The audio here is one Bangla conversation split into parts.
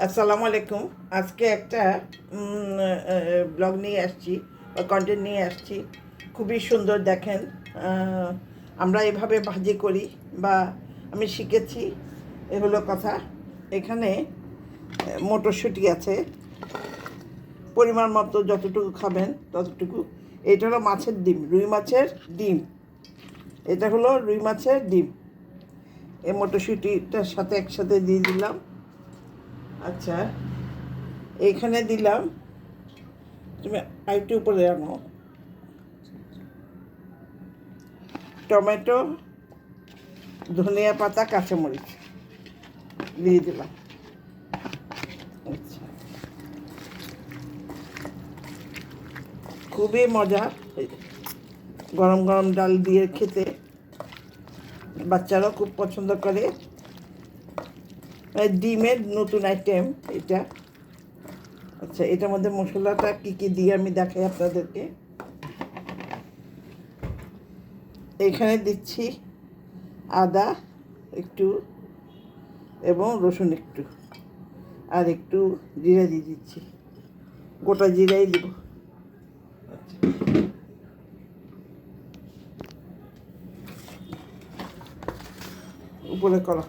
আসসালামু আলাইকুম। আজকে একটা ব্লগ নিয়ে আসছি বা কন্টেন্ট নিয়ে আসছি। খুবই সুন্দর, দেখেন। আমরা এভাবে ভাজি করি বা আমি শিখেছি, এ হলো কথা। এখানে মটরশুঁটি আছে, পরিমাণ মতো যতটুকু খাবেন ততটুকু। এটা হলো মাছের ডিম, রুই মাছের ডিম। এটা হলো রুই মাছের ডিম। এই মটরশুঁটিটার সাথে একসাথে দিয়ে দিলাম। আচ্ছা, এইখানে দিলাম, তুমি আরেকটু উপরে আনো, টমেটো, ধনিয়া পাতা, কাঁচামরিচ দিয়ে দিলাম। আচ্ছা, খুবই মজা। গরম গরম ডাল দিয়ে খেতে বাচ্চারাও খুব পছন্দ করে। ডিমের নতুন আইটেম এটা। আচ্ছা, এটার মধ্যে মশলাটা কী কী দিয়ে আমি দেখাই আপনাদেরকে। এইখানে দিচ্ছি আদা একটু এবং রসুন একটু, আর একটু জিরা দিয়ে দিচ্ছি, গোটা জিরাই দিব। উপরে করো,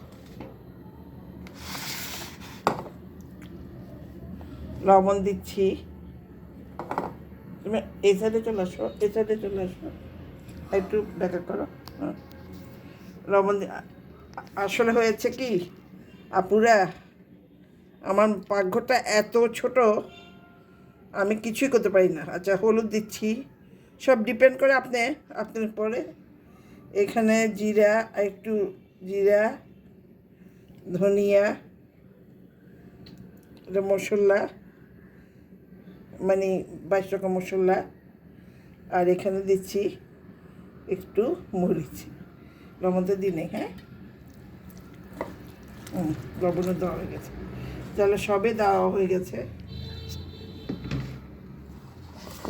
লবণ দিচ্ছি। তুমি এই সাইডে চলে আসো, এই সাইডে চলে আসো, একটু দেখা করো। হ্যাঁ, লবণ আসলে হয়েছে কি আপুরা, আমার পাকঘরটা এত ছোট, আমি কিছুই করতে পারি না। আচ্ছা, হলুদ দিচ্ছি, সব ডিপেন্ড করে আপনার পরে। এখানে জিরা, একটু জিরা, ধনিয়া, এটা মশলা, মানে 22 রকম মশলা। আর এখানে দিচ্ছি একটু মরিচ। লবণ তো দিই নেই, হ্যাঁ, লবণও দেওয়া হয়ে গেছে। তাহলে সবে দেওয়া হয়ে গেছে,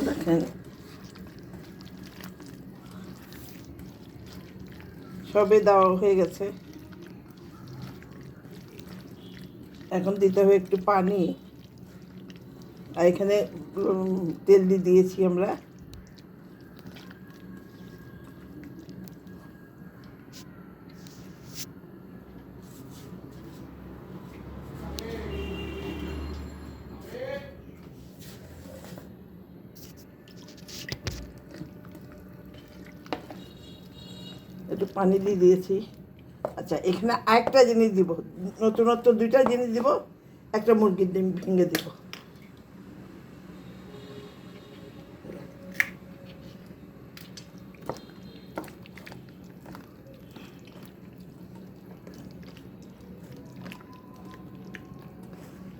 দেখেন। সবে দেওয়া হয়ে গেছে। এখন দিতে হবে একটু পানি। আর এখানে তেল দিয়ে দিয়েছি আমরা। একটু পানি দিয়ে দিয়েছি। আচ্ছা, এখানে আরেকটা জিনিস দিব, নতুনত্ব দুইটা জিনিস দিব। একটা মুরগির ডিম ভেঙে দিব।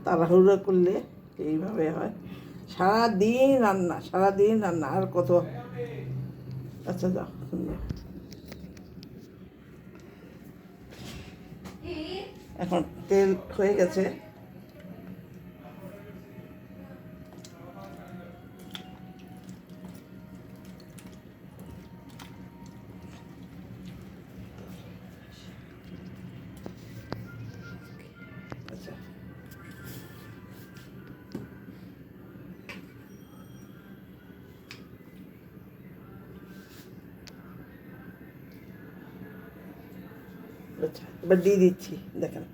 তাড়াহুড়ো করলে এইভাবে হয়। সারাদিন রান্না আর কত। আচ্ছা, যাও তুমি। এখন তেল হয়ে গেছে। আচ্ছা, আচ্ছা, এবার দিয়ে দিচ্ছি, দেখেন।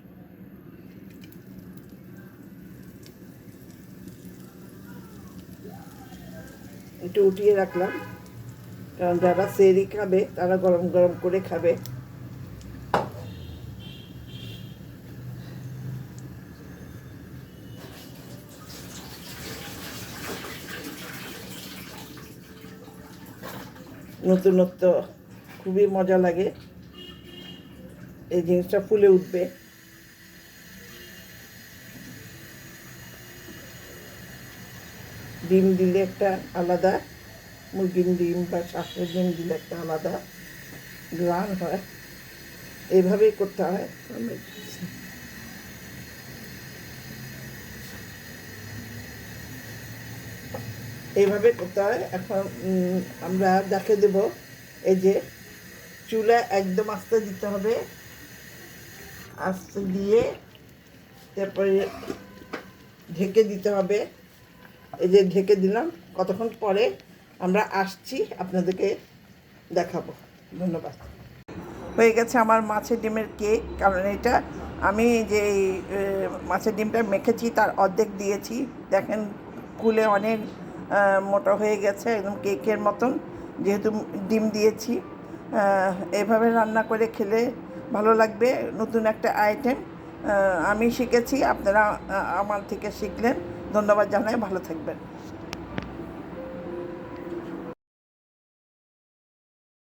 একটু উঠিয়ে রাখলাম, কারণ যারা সেরি খাবে তারা গরম গরম করে খাবে। নতুনত্ব, খুবই মজা লাগে। এই জিনিসটা ফুলে উঠবে। ডিম দিলে একটা আলাদা, মুরগির ডিম বা শাকের ডিম দিলে একটা আলাদা গ্রান হয়। এইভাবেই করতে হয়। এইভাবে করতে হয়। এখন আমরা দেখে দেব। এই যে চুলা একদম আস্তে দিতে হবে, আস্তে দিয়ে তারপরে ঢেকে দিতে হবে। এই যে ঢেকে দিলাম, কতক্ষণ পরে আমরা আসছি আপনাদেরকে দেখাবো। ধন্যবাদ। হয়ে গেছে আমার মাছের ডিমের কেক। কারণ এটা আমি যে মাছের ডিমটা মেখেছি তার অর্ধেক দিয়েছি, দেখেন ফুলে অনেক মোটা হয়ে গেছে, একদম কেকের মতন, যেহেতু ডিম দিয়েছি। এভাবে রান্না করে খেলে ভালো লাগবে, নতুন একটা আইটেম আমি শিখেছি, আপনারা আমার থেকে শিখলেন। ধন্যবাদ জানাই, ভালো থাকবেন।